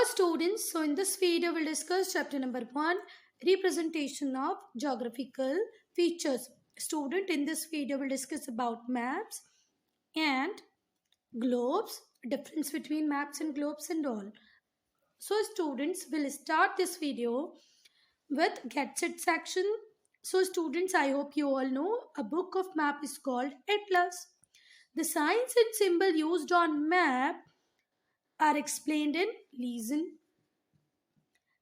Hello students, so in this video we'll discuss chapter number 1, representation of geographical features. Student, in this video we'll discuss about maps and globes, difference between maps and globes and all. So students, we'll start this video with get set section. So students, I hope you all know a book of map is called Atlas. The signs and symbol used on map are explained in lesson.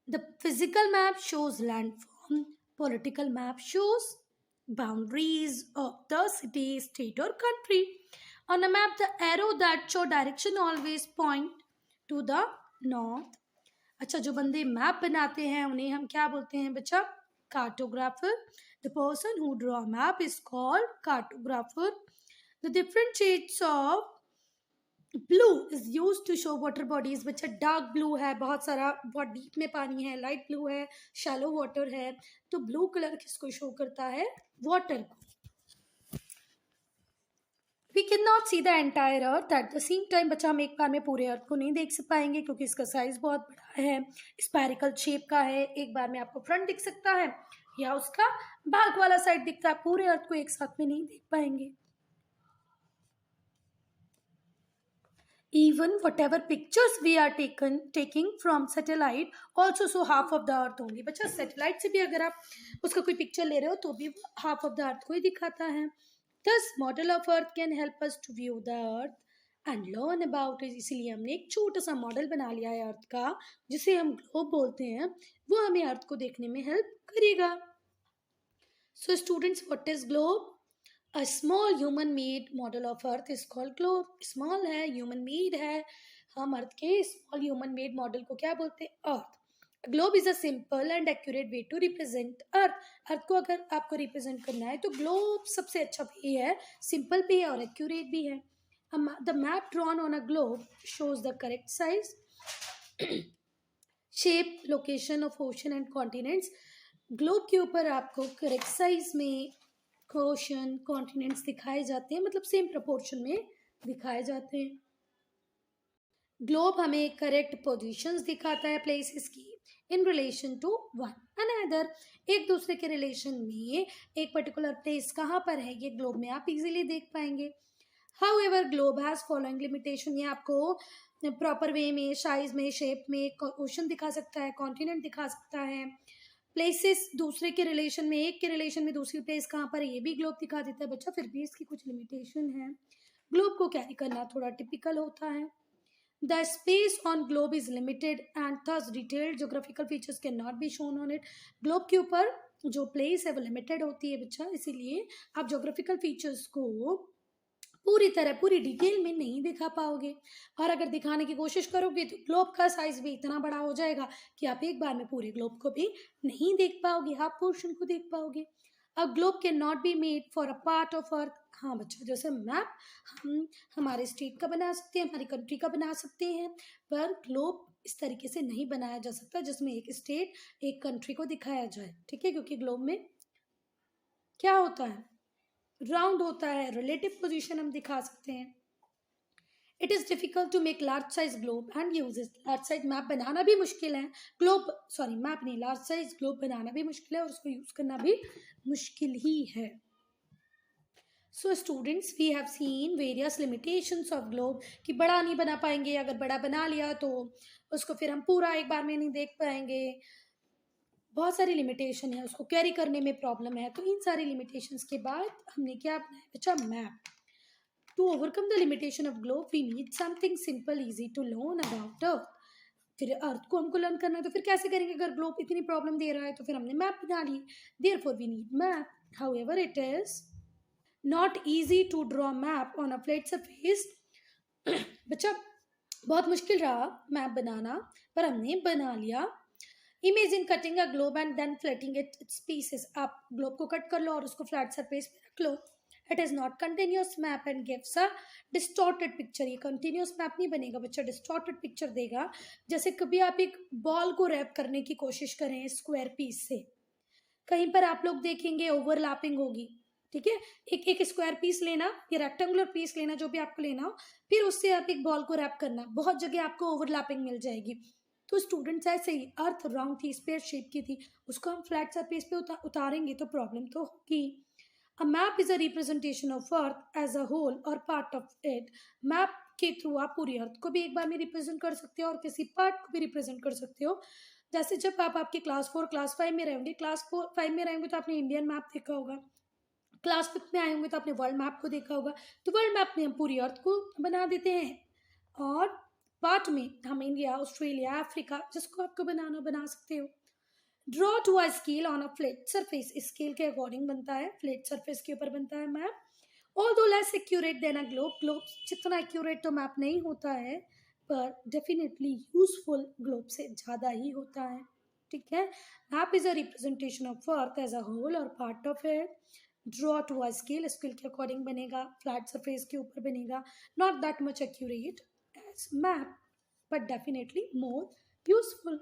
The physical map shows landform, political map shows boundaries of the city, state or country. On a map, the arrow that show direction always point to the north. अच्छा, जो बंदे map बनाते हैं उन्हें हम क्या बोलते हैं बच्चा? Cartographer. The person who draw a map is called cartographer. The different shades of blue is use to show water bodies. बच्चा डार्क ब्लू है, बहुत सारा बहुत डीप में पानी है, लाइट ब्लू है, शैलो वाटर है. तो ब्लू कलर किसको शो करता है? वाटर को. We can not see the entire earth at the same time. बच्चा हम एक बार में पूरे अर्थ को नहीं देख पाएंगे क्योंकि इसका साइज बहुत बड़ा है, स्पैरिकल शेप का है. एक बार में आपको फ्रंट दिख सकता है या उसका बैक वाला साइड दिखता है. पूरे अर्थ को एक साथ में नहीं देख पाएंगे. Even whatever pictures we are taking from satellite also show half of the earth only. बच्चा satellite से भी अगर आप उसका कोई पिक्चर ले रहे हो तो भी half of the earth को ही दिखाता है. Thus model of earth can help us to view the earth and learn about it. इसलिए हमने एक छोटा सा मॉडल बना लिया है अर्थ का जिसे हम ग्लोब बोलते हैं. वो हमें अर्थ को देखने में हेल्प करेगा. So students, what is globe? A small human made model of earth is called globe. Small है, human made है. हम अर्थ के small human made model को क्या बोलते हैं? अर्थ. Globe is a simple and accurate way to represent earth. अर्थ को अगर आपको represent करना है तो globe सबसे अच्छा भी है, simple भी है और accurate भी है. The map drawn on a globe shows the correct size, shape, location of ocean and continents. Globe के ऊपर आपको correct size में ओशन, कॉन्टिनेंट्स दिखाए जाते हैं, मतलब सेम प्रोपोर्शन में दिखाए जाते हैं. ग्लोब हमें करेक्ट पोजीशंस दिखाता है प्लेसेस की in relation to one another. एक दूसरे के रिलेशन में एक पर्टिकुलर प्लेस कहाँ पर है ये ग्लोब में आप इजीली देख पाएंगे. However globe has following limitation. ये आपको प्रॉपर वे में, साइज में, शेप में ओशन दिखा सकता है, कॉन्टिनेंट दिखा सकता है. प्लेसेस दूसरे के रिलेशन में, एक के रिलेशन में दूसरी प्लेस कहाँ पर है ये भी ग्लोब दिखा देता है. बच्चा फिर भी इसकी कुछ लिमिटेशन है. ग्लोब को कैरी करना थोड़ा टिपिकल होता है. The space on globe is limited and thus detailed geographical features can not be shown on it. Globe के ऊपर जो प्लेस है वो लिमिटेड होती है बच्चा, इसीलिए आप ज्योग्राफिकल फीचर्स को पूरी तरह पूरी डिटेल में नहीं दिखा पाओगे. और अगर दिखाने की कोशिश करोगे तो ग्लोब का साइज भी इतना बड़ा हो जाएगा कि आप एक बार में पूरे ग्लोब को भी नहीं देख पाओगे, हाफ पोर्शन को देख पाओगे. अब globe can not be made for a part of earth. हाँ बच्चा, जैसे मैप हम हमारे स्टेट का बना सकते हैं, हमारी कंट्री का बना सकते हैं, पर ग्लोब इस तरीके से नहीं बनाया जा सकता जिसमें एक स्टेट एक कंट्री को दिखाया जाए. ठीक है, क्योंकि ग्लोब में क्या होता है? राउंड होता है. रिलेटिव पोजीशन हम दिखा सकते हैं. It is difficult to make large size globe and use it. Large size map बनाना भी मुश्किल है, मैप नहीं, लार्ज साइज ग्लोब बनाना भी मुश्किल है और उसको यूज करना भी मुश्किल ही है. So students, we have seen various limitations of globe कि बड़ा नहीं बना पाएंगे. अगर बड़ा बना लिया तो उसको फिर हम पूरा एक बार में नहीं देख पाएंगे. बहुत सारी लिमिटेशन है, उसको कैरी करने में प्रॉब्लम है. तो इन सारी लिमिटेशंस के बाद हमने क्या बनाया बच्चा? Map. To overcome the limitation of globe we need something simple easy to learn about earth. फिर अर्थ को हमको लर्न करना है तो फिर कैसे करेंगे? अगर ग्लोब इतनी प्रॉब्लम दे रहा है तो फिर हमने मैप बना ली. Therefore we need map. However it is not easy to draw map on a flat surface. बच्चा बहुत मुश्किल रहा मैप बनाना, पर हमने बना लिया. Imagine cutting a globe and then flattening its pieces. आप ग्लोब को कट कर लो और उसको फ्लैट सरफेस पे रख लो. It is not continuous map and gives a distorted picture. ये कंटिन्यूस मैप नहीं बनेगा बच्चा, डिस्टॉर्टेड पिक्चर देगा. जैसे कभी आप एक बॉल को रैप करने की कोशिश करें स्क्वायर पीस से, कहीं पर आप लोग देखेंगे ओवरलैपिंग होगी. ठीक है, एक स्क्वायर पीस लेना या रेक्टेंगुलर पीस लेना, जो भी आपको लेना हो, फिर उससे आप एक बॉल को रैप करना, बहुत जगह आपको ओवरलैपिंग मिल जाएगी. तो स्टूडेंट्स ऐसे ही, अर्थ राउंड थी, स्पेयर शेप की थी, उसको हम फ्लैट सरफेस पे उतारेंगे तो प्रॉब्लम तो होगी। A map is a representation of earth as a whole और पार्ट ऑफ इट। मैप के थ्रू आप पूरी अर्थ को भी एक बार में रिप्रेजेंट कर सकते हो और किसी पार्ट को भी रिप्रेजेंट कर सकते हो। जैसे जब आप आपके क्लास 4 क्लास 5 में रहेंगे, क्लास 4 5 में रहेंगे तो आपने इंडियन मैप देखा होगा, क्लास 5 में आए होंगे तो आपने वर्ल्ड मैप को देखा होगा। तो वर्ल्ड मैप में हम पूरी अर्थ को बना देते हैं और पार्ट में हम इंडिया, ऑस्ट्रेलिया, अफ्रीका, जिसको आपको बनाना बना सकते हो। Draw to a scale on a flat surface, scale के अकॉर्डिंग बनता है, फ्लैट सरफेस के ऊपर बनता है map. Although less accurate than a globe, globe जितना एक्यूरेट तो मैप नहीं होता है, पर डेफिनेटली यूजफुल ग्लोब से ज़्यादा ही होता है। ठीक है, map is a representation of earth as a whole और part of it. Draw to a scale, scale के अकॉर्डिंग बनेगा, फ्लैट सरफेस के ऊपर बनेगा, not that much accurate as map but definitely more useful.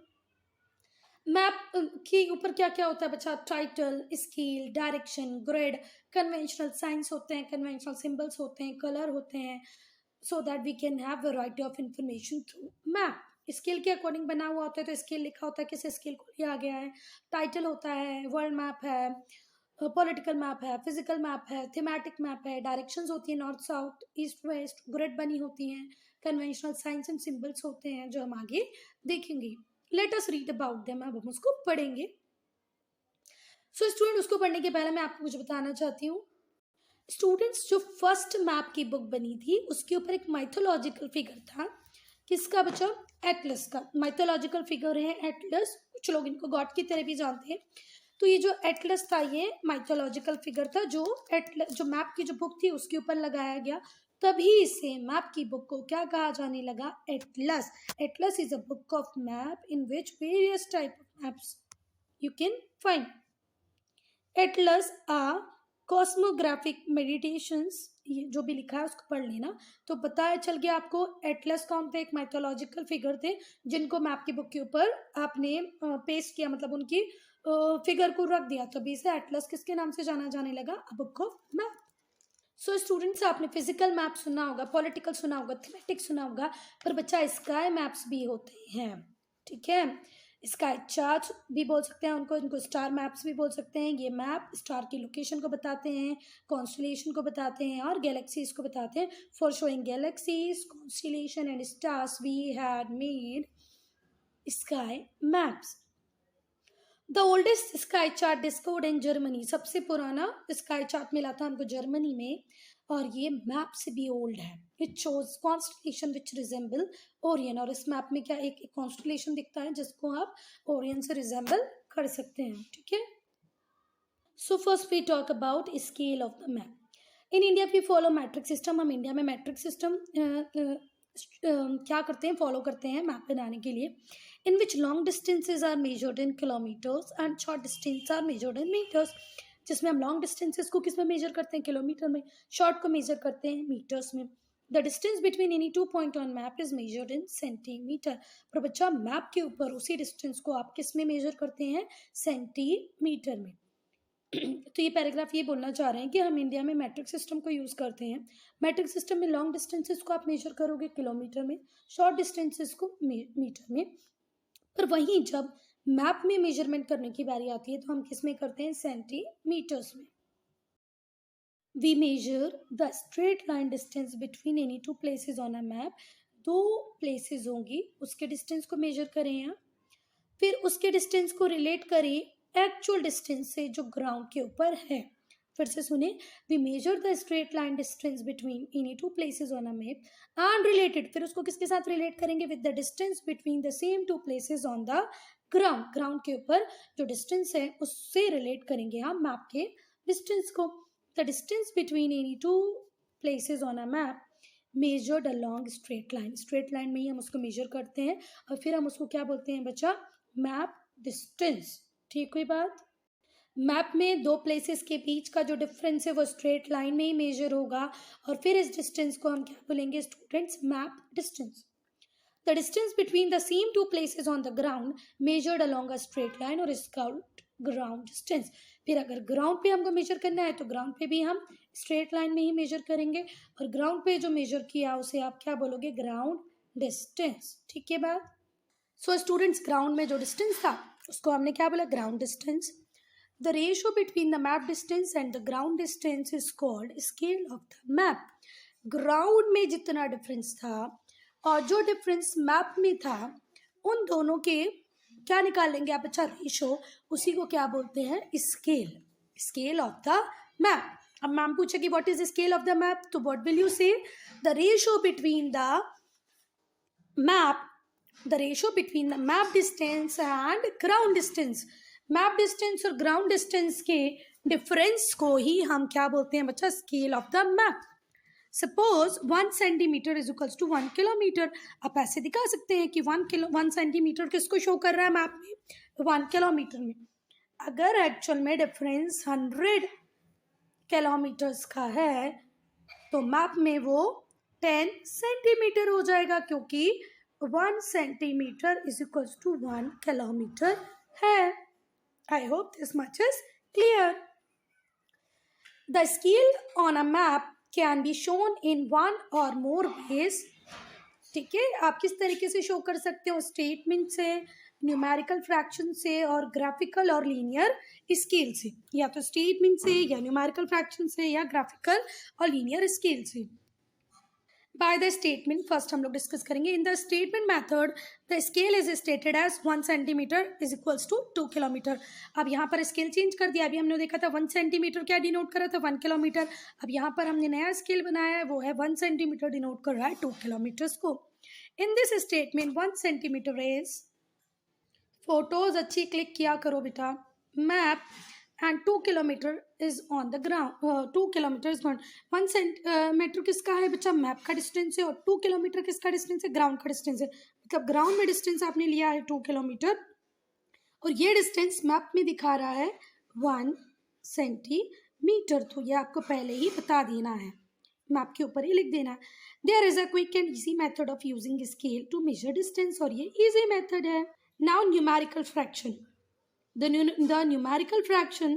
Map के ऊपर क्या क्या होता है बच्चा? Title, scale, direction, grid, conventional signs होते हैं, कन्वेंशनल सिंबल्स होते हैं, कलर होते हैं, so that we can have variety of information through map. Scale के अकॉर्डिंग बना हुआ होता है तो स्केल लिखा होता है किस स्केल को लिया गया है। टाइटल होता है, वर्ल्ड मैप है, पॉलिटिकल मैप है, फिजिकल मैप है, थीमेटिक मैप है, डायरेक्शंस होती है north south east waste, grid बनी होती हैं, कन्वेंशनल साइंस एंड सिंबल्स होते हैं जो हम आगे देखेंगे। Let us read about them, अब हम उसको पढ़ेंगे। सो स्टूडेंट, उसको पढ़ने के पहले मैं आपको कुछ बताना चाहती हूँ। स्टूडेंट्स, जो फर्स्ट मैप की बुक बनी थी उसके ऊपर एक माइथोलॉजिकल फिगर था। किसका बच्चा? एटलस का। माइथोलॉजिकल फिगर है एटलस, कुछ लोग इनको गॉड की तरह भी जानते हैं। तो ये जो एटलस था ये माइथोलॉजिकल फिगर था जो एटलस, जो मैप की जो बुक थी उसके ऊपर लगाया गया, तभी इसे मैप की बुक को क्या कहा जाने लगा? Atlas. Atlas is a book of map in which various type of maps you can find. Atlas a cosmographic meditations, ये जो भी लिखा है उसको पढ़ लेना तो बताया चल गया आपको। एटलस कौन थे? एक माइथोलॉजिकल फिगर थे जिनको मैप की बुक के ऊपर आपने पेस्ट किया, मतलब उनकी फिगर को रख दिया, तभी से एटलस किसके नाम से जाना जाने लगा? अ book of map. So students, आपने फिजिकल मैप सुना होगा, पॉलिटिकल सुना होगा, थीमेटिक सुना होगा, पर बच्चा स्काई मैप्स भी होते हैं। ठीक है, स्काई चार्ट भी बोल सकते हैं उनको, इनको स्टार मैप्स भी बोल सकते हैं। ये मैप स्टार की लोकेशन को बताते हैं, कॉन्स्टलेशन को बताते हैं और गैलेक्सीज को बताते हैं। For showing galaxies, constellation and stars we had made sky maps. The oldest sky chart discovered in Germany, सबसे पुराना स्काई चार्ट मिला था हमको जर्मनी में और ये मैप से भी ओल्ड है। It shows constellation which resemble Orion, और इस मैप में क्या एक कॉन्स्टलेशन दिखता है जिसको आप ओरियन से रिजेंबल कर सकते हैं। ठीक है, so first we talk about scale of the map. In India we follow metric system, हम इंडिया में मैट्रिक सिस्टम क्या करते हैं? फॉलो करते हैं मैप बनाने के लिए। In which long distances are measured in kilometres and short distance are measured in metres, जिसमें हम लॉन्ग डिस्टेंसेज को किस में मेजर करते हैं? किलोमीटर में। शॉर्ट को मेजर करते हैं मीटर्स में। The distance between any two point on map is measured in centimetre. पर बच्चा, मैप के ऊपर उसी डिस्टेंस को आप किस में मेजर करते हैं? सेंटीमीटर में। तो ये पैराग्राफ ये बोलना चाह रहे हैं कि हम इंडिया में मैट्रिक सिस्टम को यूज़ करते हैं। मैट्रिक सिस्टम में लॉन्ग डिस्टेंसेस को आप मेजर करोगे किलोमीटर में, शॉर्ट डिस्टेंसेस को मीटर में, पर वहीं जब मैप में मेजरमेंट करने की बारी आती है तो हम किस में करते हैं? सेंटीमीटर्स में। We measure the straight line distance between any two places on a map. दो प्लेसेस होंगी, उसके डिस्टेंस को मेजर करें यहाँ, फिर उसके डिस्टेंस को रिलेट करें एक्चुअल डिस्टेंस से जो ग्राउंड के ऊपर है। फिर से सुने, we measure the straight line distance between any two places on a map and related, फिर उसको किसके साथ रिलेट करेंगे? With the distance between the same two places on the ground, ground के ऊपर जो डिस्टेंस है उससे रिलेट करेंगे हम मैप के डिस्टेंस को। The distance between any two places on a map measured along straight line, straight line में ही हम उसको मेजर करते हैं और फिर हम उसको क्या बोलते हैं बच्चा? Map distance. ठीक हुई बात? मैप में दो प्लेसेस के बीच का जो डिफरेंस है वो स्ट्रेट लाइन में ही मेजर होगा और फिर इस डिस्टेंस को हम क्या बोलेंगे students? Map distance. The distance between the same two places on the ground measured along a straight line और इज कॉल्ड ग्राउंड डिस्टेंस। फिर अगर ग्राउंड पे हमको मेजर करना है तो ग्राउंड पे भी हम स्ट्रेट लाइन में ही मेजर करेंगे और ग्राउंड पे जो मेजर किया उसे आप क्या बोलोगे? Ground distance. ठीक है बात? सो स्टूडेंट्स, ग्राउंड में जो डिस्टेंस था उसको हमने क्या बोला, ground distance. The ratio between the map distance and the ground distance is called scale of the map. Ground में जितना डिफरेंस था और जो डिफरेंस मैप में था, उन दोनों के क्या निकालेंगे आप बच्चा, रेशो. उसी को क्या बोलते हैं, scale. Scale of the map. अब मैम पूछेगी what is scale of the map, तो what will you say, the ratio between the map, the ratio between the map distance and ground distance. Map distance और ground distance के difference को ही हम क्या बोलते हैं बच्चा, scale of the map. Suppose 1 centimetre is equals to 1 kilometre. आप ऐसे दिखा सकते हैं कि 1 सेंटीमीटर किसको शो कर रहा है मैप में, 1 किलोमीटर में. अगर एक्चुअल में डिफरेंस 100 किलोमीटर्स का है तो मैप में वो 10 सेंटीमीटर हो जाएगा, क्योंकि 1 centimetre is equals to 1 kilometre है. I hope this much is clear. The scale on a map can be shown in one or more veg. ठीक है, आप किस तरीके से शो कर सकते हो, स्टेटमेंट से, न्यूमेरिकल फ्रैक्शन से और ग्राफिकल और लीनियर स्केल से. या तो स्टेटमेंट से या न्यूमेरिकल फ्रैक्शन से या ग्राफिकल और लीनियर स्केल से. बाय द स्टेटमेंट फर्स्ट हम लोग डिस्कस करेंगे. In the statement method the scale is stated as 1 centimetre is equals to 2 kilometre. अब यहाँ पर स्केल चेंज कर दिया. अभी हमने देखा था 1 सेंटीमीटर क्या डिनोट कर रहा था, 1 किलोमीटर. अब यहाँ पर हमने नया स्केल बनाया है, वो है 1 सेंटीमीटर डिनोट कर रहा है 2 किलोमीटर्स को. In this statement 1 centimetre is, photos अच्छी क्लिक किया करो बेटा, map and 2 kilometer is on the ground. 2 kilometer is gone. 1 centimetre किसका है बच्चा, मैप का डिस्टेंस है, और 2 किलोमीटर किसका डिस्टेंस है, ग्राउंड का डिस्टेंस है. मतलब ग्राउंड में डिस्टेंस आपने लिया है 2 किलोमीटर और ये डिस्टेंस मैप में दिखा रहा है 1 सेंटीमीटर. तो ये आपको पहले ही बता देना है, मैप के ऊपर ही लिख देना है. There is a quick and easy method of using scale to measure distance, और ये इजी मेथड है. Now numerical fraction. The numerical fraction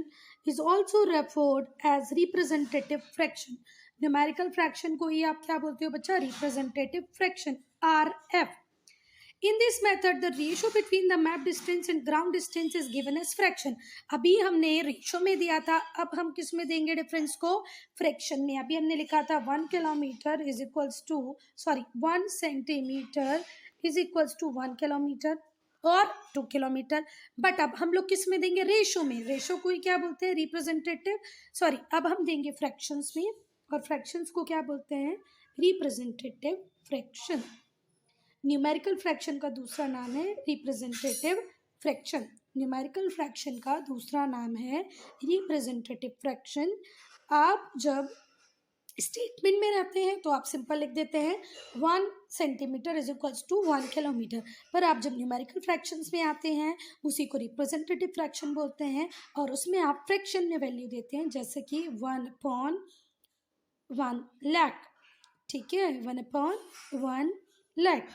is also referred as representative fraction. Numerical fraction को ही आप क्या बोलते हो बच्चा, representative fraction, RF. In this method, the ratio between the map distance and ground distance is given as fraction. अभी हमने ratio में दिया था, अब हम किस में देंगे डिफरेंस को, फ्रैक्शन में. अभी हमने लिखा था 1 kilometre is equals to 1 centimetre is equals to 1 kilometre और 2 किलोमीटर. बट अब हम लोग किस में देंगे, रेशो में. रेशो को ही क्या बोलते हैं, रिप्रेजेंटेटिव. अब हम देंगे फ्रैक्शंस में, और फ्रैक्शंस को क्या बोलते हैं, रिप्रेजेंटेटिव फ्रैक्शन. न्यूमेरिकल फ्रैक्शन का दूसरा नाम है रिप्रेजेंटेटिव फ्रैक्शन. न्यूमेरिकल फ्रैक्शन का दूसरा नाम है रिप्रेजेंटेटिव फ्रैक्शन. आप जब स्टेटमेंट में रहते हैं तो आप सिंपल लिख देते हैं 1 centimetre is equals to 1 kilometre. पर आप जब न्यूमेरिकल फ्रैक्शंस में आते हैं उसी को रिप्रेजेंटेटिव फ्रैक्शन बोलते हैं, और उसमें आप फ्रैक्शन में वैल्यू देते हैं, जैसे कि 1/1 लाख. ठीक है, 1/1 lakh.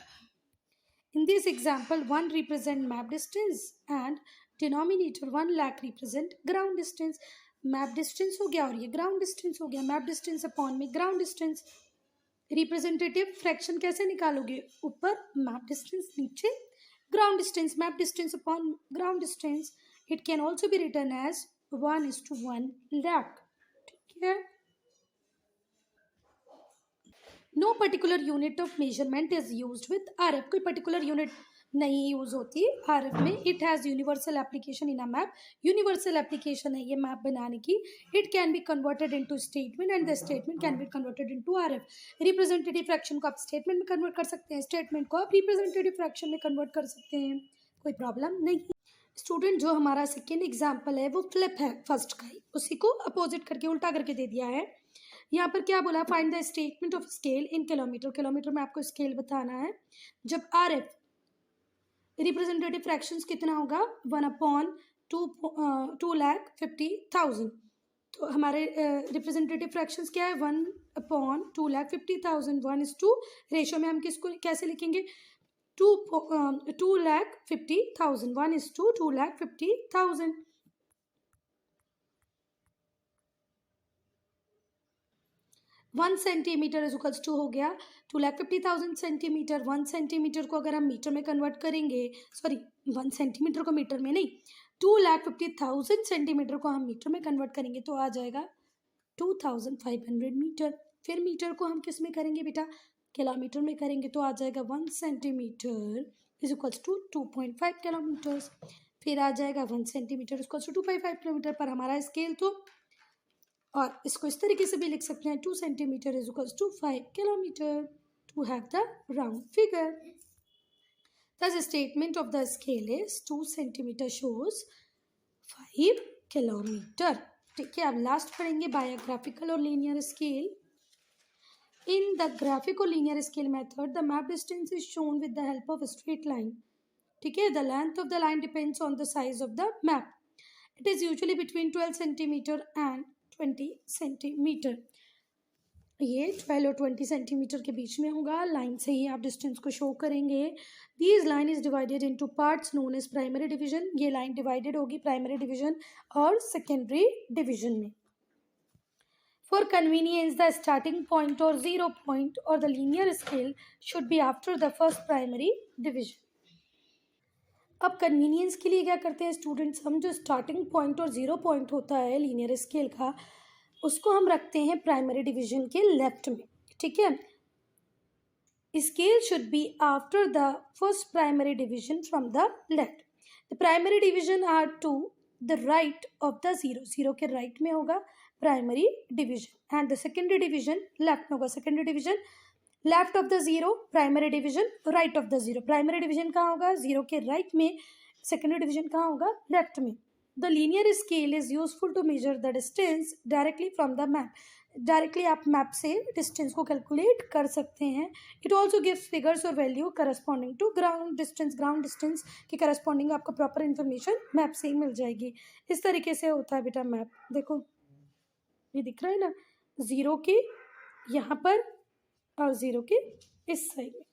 In this example 1 represent map distance and denominator 1 lakh represent ground distance. Map distance हो गया और ये ग्राउंड डिस्टेंस हो गया. मैप डिस्टेंस अपॉन में ग्राउंड डिस्टेंस. रिप्रेजेंटेटिव फ्रैक्शन कैसे निकालोगे, ऊपर मैप डिस्टेंस, नीचे ground distance. Map distance upon ground distance. It can also be written as 1:1 lakh. ठीक है. No particular unit of measurement is used with RF. कोई particular unit नहीं use होती RF में. It has universal application in a map. Universal application है ये map बनाने की. It can be converted into statement and the statement can be converted into RF. Representative fraction को आप स्टेटमेंट में कन्वर्ट कर सकते हैं, स्टेटमेंट को आप रिप्रेजेंटेटिव फ्रैक्शन में कन्वर्ट कर सकते हैं, कोई प्रॉब्लम नहीं. स्टूडेंट, जो हमारा सेकेंड एग्जाम्पल है वो फ्लिप है फर्स्ट का ही, उसी को अपोजिट करके उल्टा करके दे दिया है. यहाँ पर क्या बोला, find the statement of scale in kilometre. Kilometre में आपको स्केल बताना है. जब RF रिप्रेजेंटेटिव फ्रैक्शंस कितना होगा, 1/250,000. तो हमारे रिप्रेजेंटेटिव फ्रैक्शंस क्या है, 1/250,000. 1:2 रेशो में हम किसको कैसे लिखेंगे, 2,50,000. 1:250,000. 1 सेंटीमीटर इज इक्वल्स टू हो गया 2,50,000 सेंटीमीटर। 1 सेंटीमीटर को अगर हम मीटर में कन्वर्ट करेंगे, सॉरी 1 सेंटीमीटर को मीटर में नहीं, 2,50,000 सेंटीमीटर को हम मीटर में कन्वर्ट करेंगे तो आ जाएगा 2,500 मीटर। फिर मीटर को हम किस में करेंगे बेटा, किलोमीटर में करेंगे तो आ जाएगा 1 centimetre is equals to 2.5 kilometres. फिर आ जाएगा 1 centimetre is equals to 2.5 kilometre पर हमारा स्केल। तो और इसको इस तरीके से भी लिख सकते हैं 2 centimetre is equals to 5 kilometre to have the round figure. Thus, the statement of the scale is 2 centimeter shows 5 kilometer। ठीक है, अब लास्ट पढ़ेंगे बायोग्राफिकल और linear scale. In the graphic or linear scale method, the map distance is shown with the help of a straight line। ठीक है, the length of the line depends on the size of the map। It is usually between 12 centimeter and 20 centimeter। ये 12 और 20 centimetre के बीच में होगा। Line से ही आप डिस्टेंस को शो करेंगे। These line is divided into parts known as primary division. ये लाइन डिवाइडेड होगी प्राइमरी डिवीजन और सेकेंडरी डिवीजन में। For convenience the starting point और जीरो पॉइंट और the linear scale should be after the first primary division. अब convenience के लिए क्या करते हैं स्टूडेंट्स, हम जो स्टार्टिंग पॉइंट और जीरो पॉइंट होता है लीनियर स्केल का, उसको हम रखते हैं प्राइमरी डिवीजन के लेफ्ट में। ठीक है, scale should be after the first primary division from the left. The primary division are to the right of the zero. Zero के राइट में होगा primary division and the secondary division left में होगा। Secondary division left of the zero, primary division right of the zero. Primary division कहाँ होगा, zero के right में। Secondary division कहाँ होगा, लेफ्ट में। The linear scale is useful to measure the distance directly from the map. Directly आप map से distance को कैलकुलेट कर सकते हैं। इट ऑल्सो गिव्स फिगर्स और value corresponding to ground distance. Ground distance के करस्पॉन्डिंग आपको प्रॉपर इन्फॉर्मेशन मैप से ही मिल जाएगी। इस तरीके से होता है बेटा मैप। देखो ये दिख रहा है ना, जीरो के यहाँ पर और जीरो के इस साइड में।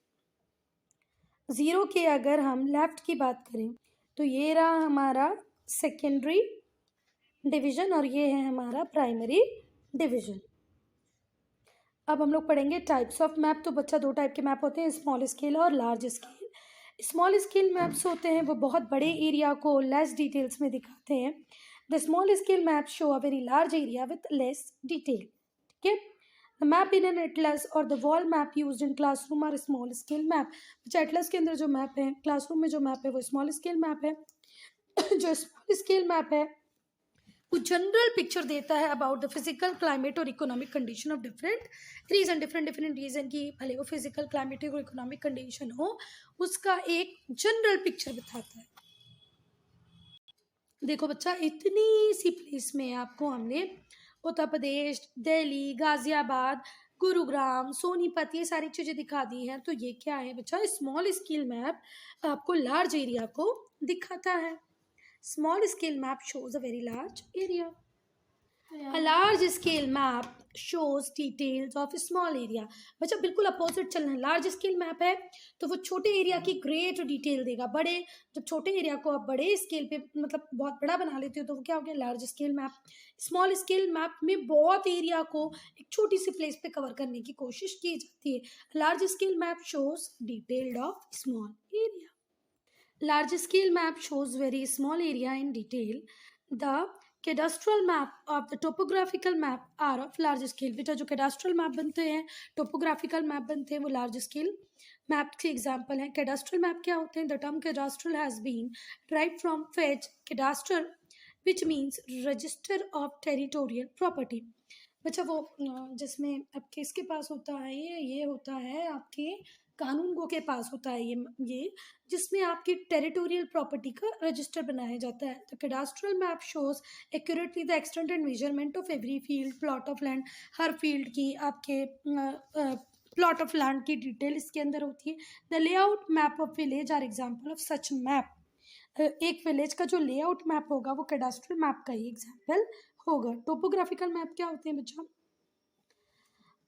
जीरो के अगर हम लेफ्ट की बात करें तो ये रहा हमारा सेकेंडरी डिवीजन और ये है हमारा प्राइमरी डिवीजन। अब हम लोग पढ़ेंगे टाइप्स ऑफ मैप। तो बच्चा दो टाइप के मैप होते हैं, स्मॉल स्केल और large scale. Small scale maps होते हैं वो बहुत बड़े एरिया को लेस डिटेल्स में दिखाते हैं। The small scale map show a very large area with less detail. ठीक है, the map in an atlas or the wall map used in classroom are small scale map. बच्चा atlas के अंदर जो map है, क्लासरूम में जो map है वो स्मॉल स्केल मैप है। जो स्मॉल स्केल मैप है वो जनरल पिक्चर देता है अबाउट द फिजिकल क्लाइमेट और economic condition of different region. Different region की भले वो फिजिकल क्लाइमेटिक और इकोनॉमिक कंडीशन हो, उसका एक जनरल पिक्चर बताता है। देखो बच्चा, इतनी सी प्लेस में आपको हमने उत्तर प्रदेश, दिल्ली, गाजियाबाद, गुरुग्राम, सोनीपत ये सारी चीज़ें दिखा दी हैं। तो ये क्या है बच्चा, स्मॉल स्केल मैप आपको लार्ज एरिया को दिखाता है। Small scale map shows a very large area. A large scale map shows details of a small area। बच्चा बिल्कुल अपोजिट चलना है। लार्ज स्केल मैप है तो वो छोटे एरिया की ग्रेट डिटेल देगा। बड़े जब छोटे एरिया को आप बड़े स्केल पे मतलब बहुत बड़ा बना लेते हो तो वो क्या हो गया, large scale map. Small scale map में बहुत एरिया को एक छोटी सी प्लेस पे कवर करने की कोशिश की जाती है। Large scale map shows detailed of small area. Large scale map shows very small area in detail. The cadastral map of the topographical map are of large scale। बेटा जो cadastral map बनते हैं, topographical map बनते हैं, वो large scale map के example हैं। cadastral map क्या होते हैं? The term cadastral has been derived from fetch cadastre which means register of territorial property। बच्चा वो जिसमें आपके इसके पास होता है, ये होता है आपके कानूनगो के पास होता है ये जिसमें आपकी टेरिटोरियल प्रॉपर्टी का रजिस्टर बनाया जाता है। तो cadastral map shows accurately the extent and measurement of every field, plot of land. हर फील्ड की आपके प्लॉट ऑफ लैंड की डिटेल इसके अंदर होती है। The layout map of village are example of such map. एक विलेज का जो लेआउट मैप होगा वो कैडास्ट्रल मैप का ही एग्जाम्पल होगा। टोपोग्राफिकल मैप क्या होते हैं बच्चा?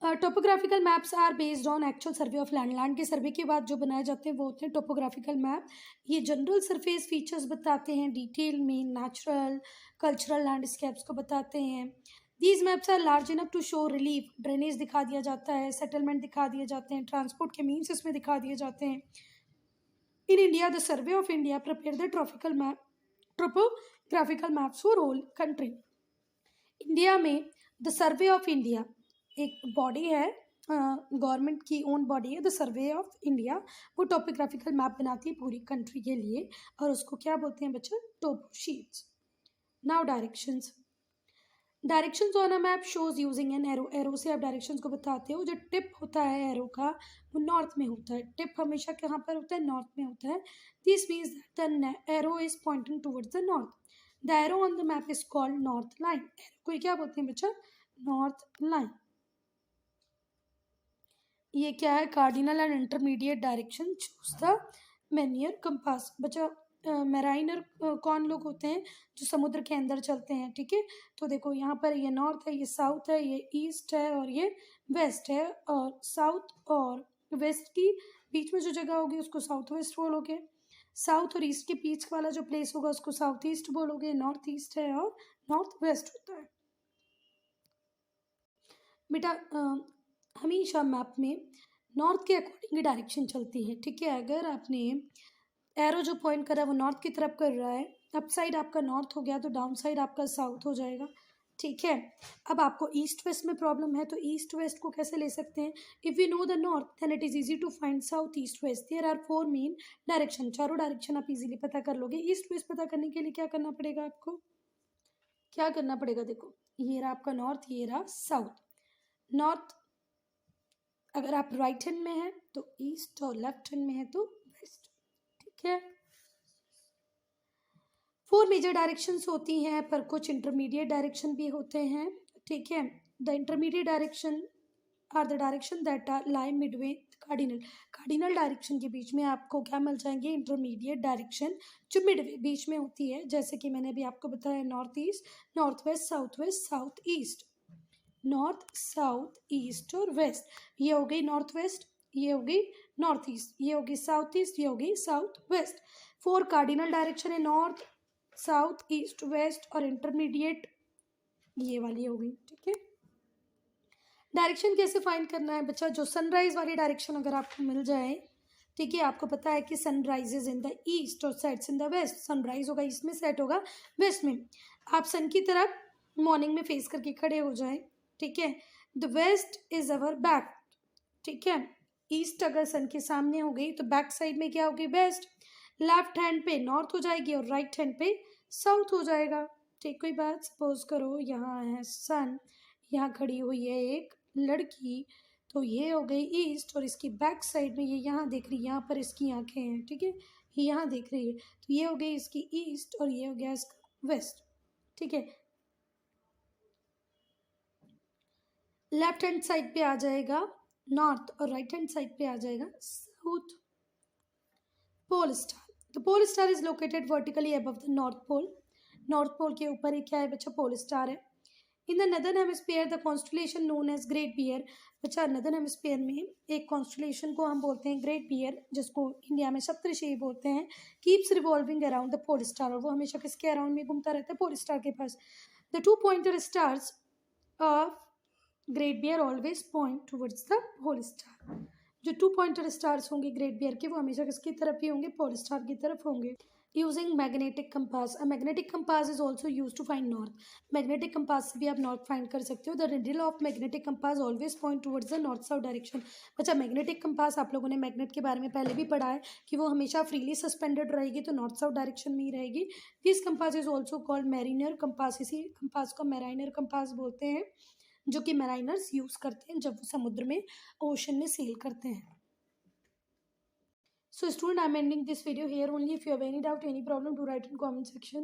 Topographical maps are based on actual survey of land. Land के सर्वे के बाद जो बनाए जाते हैं वो होते हैं टोपोग्राफिकल मैप। ये जनरल सरफेस फीचर्स बताते हैं, डिटेल में नेचुरल कल्चरल लैंडस्केप्स को बताते हैं। These maps are large enough to show relief, drainage दिखा दिया जाता है, सेटलमेंट दिखा दिए जाते हैं, ट्रांसपोर्ट के मीन्स इसमें दिखा दिए जाते हैं। In India the survey of India prepare the topographical maps for whole country. India में द सर्वे ऑफ इंडिया एक बॉडी है, गवर्नमेंट की ओन बॉडी है, द सर्वे ऑफ इंडिया। वो टोपोग्राफिकल मैप बनाती है पूरी कंट्री के लिए और उसको क्या बोलते हैं बच्चा, topo sheets. Now directions. Directions on a map shows using an arrow, arrow से आप डायरेक्शंस को बताते हो। जो टिप होता है एरो का वो नॉर्थ में होता है, टिप हमेशा कहाँ पर होता है, नॉर्थ में होता है। This means that the arrow is pointing towards the north. The arrow on the map is called north line. Arrow को क्या बोलते हैं बच्चा, नॉर्थ लाइन। ये क्या है, cardinal and intermediate direction choose the mariner compass. बच्चा मैराइनर कौन लोग होते हैं, जो समुद्र के अंदर चलते हैं, ठीक है। तो देखो यहाँ पर ये नॉर्थ है, ये साउथ है, ये ईस्ट है और ये वेस्ट है। और साउथ और वेस्ट की बीच में जो जगह होगी उसको साउथ वेस्ट बोलोगे। साउथ और ईस्ट के बीच वाला जो प्लेस होगा उसको साउथ ईस्ट बोलोगे। नॉर्थ ईस्ट है और नॉर्थ वेस्ट होता है। बेटा हमेशा मैप में नॉर्थ के अकॉर्डिंग ही डायरेक्शन चलती है, ठीक है। अगर आपने एरो जो पॉइंट करा वो नॉर्थ की तरफ कर रहा है, अप साइड आपका नॉर्थ हो गया तो डाउन साइड आपका साउथ हो जाएगा, ठीक है। अब आपको ईस्ट वेस्ट में प्रॉब्लम है तो ईस्ट वेस्ट को कैसे ले सकते हैं, if you know the north then it is easy to find south east west. There are 4 main direction, चारों डायरेक्शन आप इजीली पता कर लोगे। ईस्ट वेस्ट पता करने के लिए क्या करना पड़ेगा आपको, क्या करना पड़ेगा, देखो ये रहा आपका नॉर्थ, ये रहा साउथ। नॉर्थ अगर आप राइट हैंड में है तो ईस्ट और लेफ्ट हैंड में है तो वेस्ट, ठीक है। 4 मेजर डायरेक्शंस होती हैं पर कुछ इंटरमीडिएट डायरेक्शन भी होते हैं, ठीक है। The intermediate direction are the direction that are lie midway cardinal. Cardinal direction के बीच में आपको क्या मिल जाएंगे, इंटरमीडिएट डायरेक्शन जो मिडवे बीच में होती है। जैसे कि मैंने अभी आपको बताया north east, north west, south east, north south east और वेस्ट। ये हो गई नॉर्थ वेस्ट, ये हो गई नॉर्थ ईस्ट, ये हो गई साउथ ईस्ट, ये हो गई साउथ वेस्ट। 4 कार्डिनल डायरेक्शन है, नॉर्थ साउथ ईस्ट वेस्ट और इंटरमीडिएट ये वाली हो गई, ठीक है। डायरेक्शन कैसे फाइंड करना है बच्चा, जो सनराइज वाली डायरेक्शन अगर आपको मिल जाए, ठीक है। आपको पता है कि सनराइजेज इन द ईस्ट और sets in the west. Sunrise होगा ईस्ट में, सेट होगा वेस्ट में। आप सन की तरफ मॉर्निंग में फेस करके खड़े हो जाए, ठीक है। The west is our back, ठीक है। ईस्ट अगर सन के सामने हो गई तो बैक साइड में क्या होगी, वेस्ट। लेफ्ट हैंड पे नॉर्थ हो जाएगी और राइट हैंड पे साउथ हो जाएगा, ठीक। कोई बात, सपोज करो यहाँ है सन, यहाँ खड़ी हुई है एक लड़की, तो ये हो गई ईस्ट और इसकी बैक साइड में ये यहाँ देख रही है, यहाँ पर इसकी आंखें हैं, ठीक है, ये यहाँ देख रही है, तो ये हो गई इसकी ईस्ट और ये हो गया इसका वेस्ट, ठीक है। लेफ्ट हैंड साइड पे आ जाएगा नॉर्थ और राइट हैंड साइड पे आ जाएगा south. Pole star, the pole star is located vertically above the north pole. North pole के ऊपर ही क्या है बच्चा, पोल स्टार है। In the northern hemisphere the constellation known as great bear. बच्चा नदर्न हेमिस्फीयर में एक कॉन्स्टलेशन को हम बोलते हैं ग्रेट बियर, जिसको इंडिया में सप्तऋषि बोलते हैं, keeps revolving around the pole star. और वो हमेशा किसके अराउंड में घूमता रहता है, पोल स्टार के पास। The 2 pointer stars of Great Bear always point towards the pole Star. जो 2 पॉइंटर स्टार्स होंगे ग्रेट बियर के, वो हमेशा किसकी तरफ ही होंगे, पोल स्टार की तरफ होंगे। Using magnetic compass, a magnetic compass is also use to find north. Magnetic compass से भी आप नॉर्थ फाइंड कर सकते हो। The needle of magnetic compass always point towards the north south direction. अच्छा, मैग्नेटिक कंपास आप लोगों ने मैग्नेट के बारे में पहले भी पढ़ा है कि वो हमेशा फ्रीली सस्पेंडेड रहेगी, तो नॉर्थ साउथ डायरेक्शन में ही रहेगी। This compass is also called mariner compass. इसी कंपास को मैराइनर कंपास बोलते हैं, जो कि मैराइनर्स यूज करते हैं जब वो समुद्र में, ओशन में सेल करते हैं। So student, I'm ending this video here only. If you have any doubt, any problem, do write in comment section.